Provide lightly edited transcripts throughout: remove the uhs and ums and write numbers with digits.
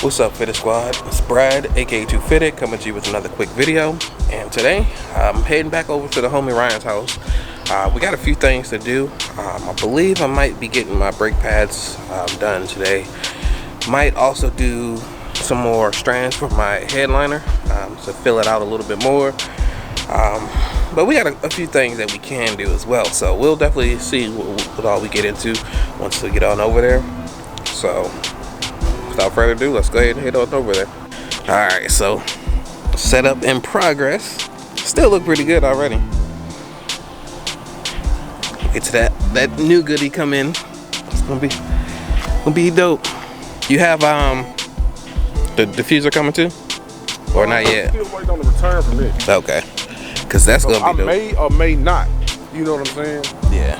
What's up, Fitted Squad? It's Brad, aka 2Fitted, coming to you with another quick video. And today, I'm heading back over to the homie Ryan's house. We got a few things to do. I believe I might be getting my brake pads done today. Might also do some more strands for my headliner to fill it out a little bit more. But we got a few things that we can do as well. So we'll definitely see what all we get into once we get on over there. So without further ado, let's go ahead and head on over there. Alright, so setup in progress. Still look pretty good already. Get to that new goodie come in. It's gonna be dope. You have the diffuser coming too? Or not yet? I'm still waiting on the return from it. Okay. Cause that's so gonna be dope. I may or may not. You know what I'm saying? Yeah.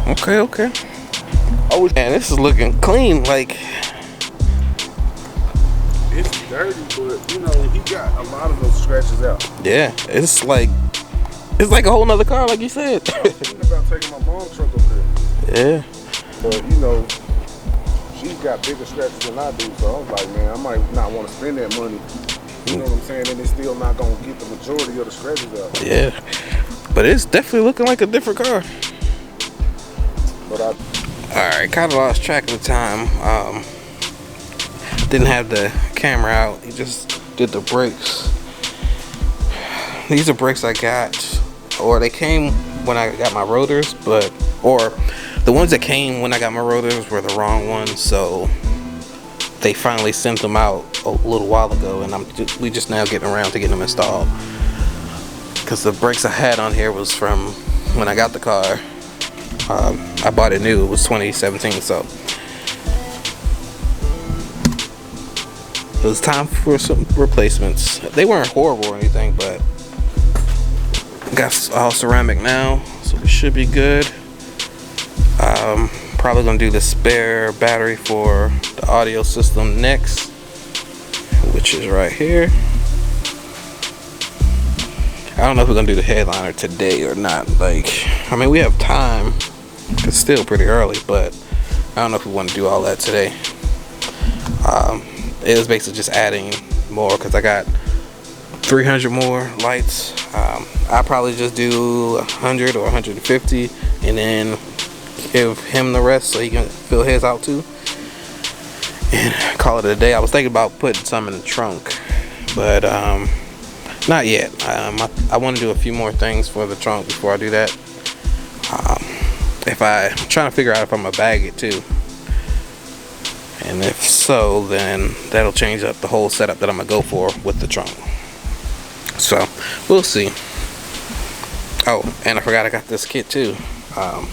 Okay. Oh man, this is looking clean. Like, it's dirty, but you know, he got a lot of those scratches out. Yeah, it's like a whole nother car, like you said. I was thinking about taking my mom's truck up there. Yeah. But you know, she's got bigger scratches than I do, so I was like, man, I might not want to spend that money. You know what I'm saying? And it's still not gonna get the majority of the scratches out. Yeah. But it's definitely looking like a different car. But alright, kind of lost track of the time. Didn't have the camera out. He just did the brakes. These are brakes I got, or they came when I got my rotors, or the ones that came when I got my rotors were the wrong ones, so they finally sent them out a little while ago, and we just now getting around to getting them installed. Because the brakes I had on here was from when I got the car. I bought it new. It was 2017, so it was time for some replacements. They weren't horrible or anything, but got all ceramic now, so we should be good. Probably gonna do the spare battery for the audio system next, which is right here. I don't know if we're gonna do the headliner today or not. Like, I mean, we have time. It's still pretty early, but I don't know if we want to do all that today. It was basically just adding more because I got 300 more lights. I'll probably just do 100 or 150 and then give him the rest so he can fill his out too and call it a day. I was thinking about putting some in the trunk, but not yet. I want to do a few more things for the trunk before I do that. I'm trying to figure out if I'm gonna bag it too, and if so, then that'll change up the whole setup that I'm gonna go for with the trunk. So we'll see. Oh, and I forgot I got this kit too,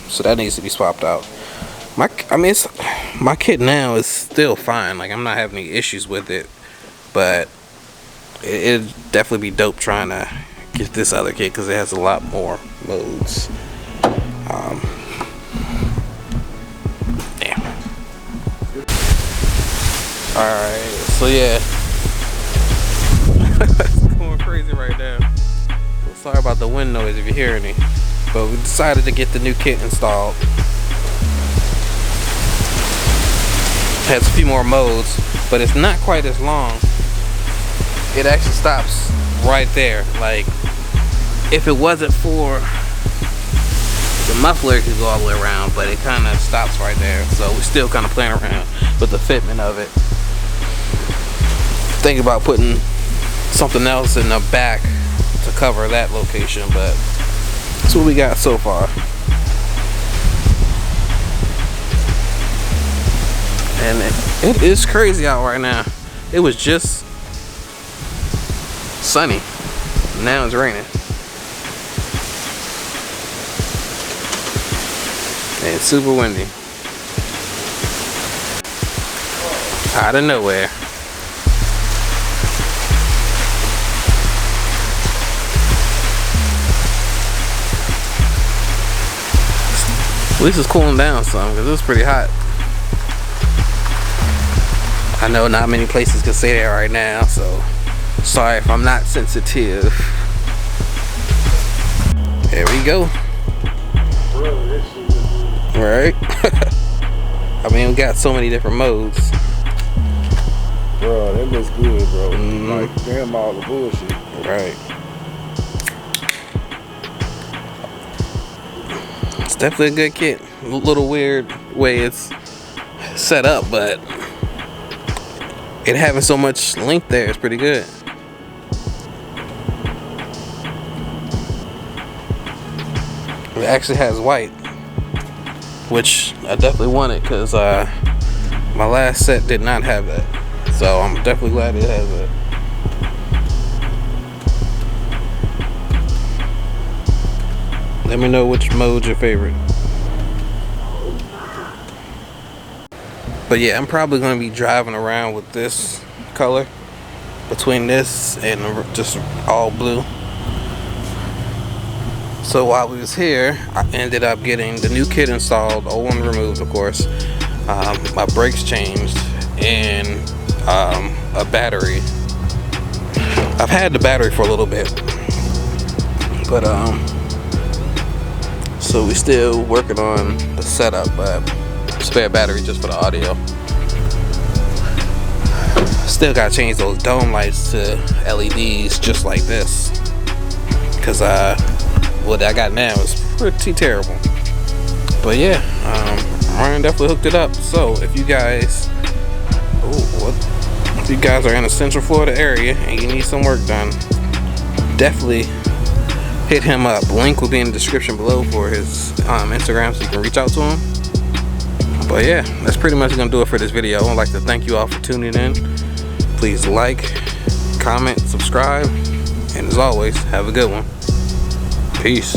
so that needs to be swapped out. My kit now is still fine. Like, I'm not having any issues with it, but it'd definitely be dope trying to get this other kit because it has a lot more modes. Yeah. Alright, so yeah. It's going crazy right now. So sorry about the wind noise if you hear any. But we decided to get the new kit installed. Has a few more modes, but it's not quite as long. It actually stops right there. Like, if it wasn't for the muffler, it could go all the way around, but it kind of stops right there. So we're still kind of playing around with the fitment of it. Thinking about putting something else in the back to cover that location, but that's what we got so far. And it is crazy out right now. It was just sunny. Now it's raining. And it's super windy. Out of nowhere. At least it's cooling down some because it was pretty hot. I know not many places can say that right now, so sorry if I'm not sensitive. There we go. Right? I mean, we got so many different modes. Bro, that looks good, bro. Like, damn all the bullshit. Right. It's definitely a good kit. A little weird way it's set up, but it having so much length there is pretty good. It actually has white, which I definitely wanted because my last set did not have that. So I'm definitely glad it has it. Let me know which mode's your favorite. But yeah, I'm probably going to be driving around with this color, between this and just all blue. So while we was here, I ended up getting the new kit installed, old one removed of course, my brakes changed, and a battery. I've had the battery for a little bit, but so we still working on the setup, but spare battery just for the audio. Still gotta change those dome lights to LEDs just like this, because what I got now is pretty terrible. But yeah, Ryan definitely hooked it up. So if you guys are in the Central Florida area and you need some work done, definitely hit him up. Link will be in the description below for his Instagram, so you can reach out to him. But yeah, that's pretty much gonna do it for this video. I would like to thank you all for tuning in. Please like, comment, subscribe, and as always, have a good one. Peace.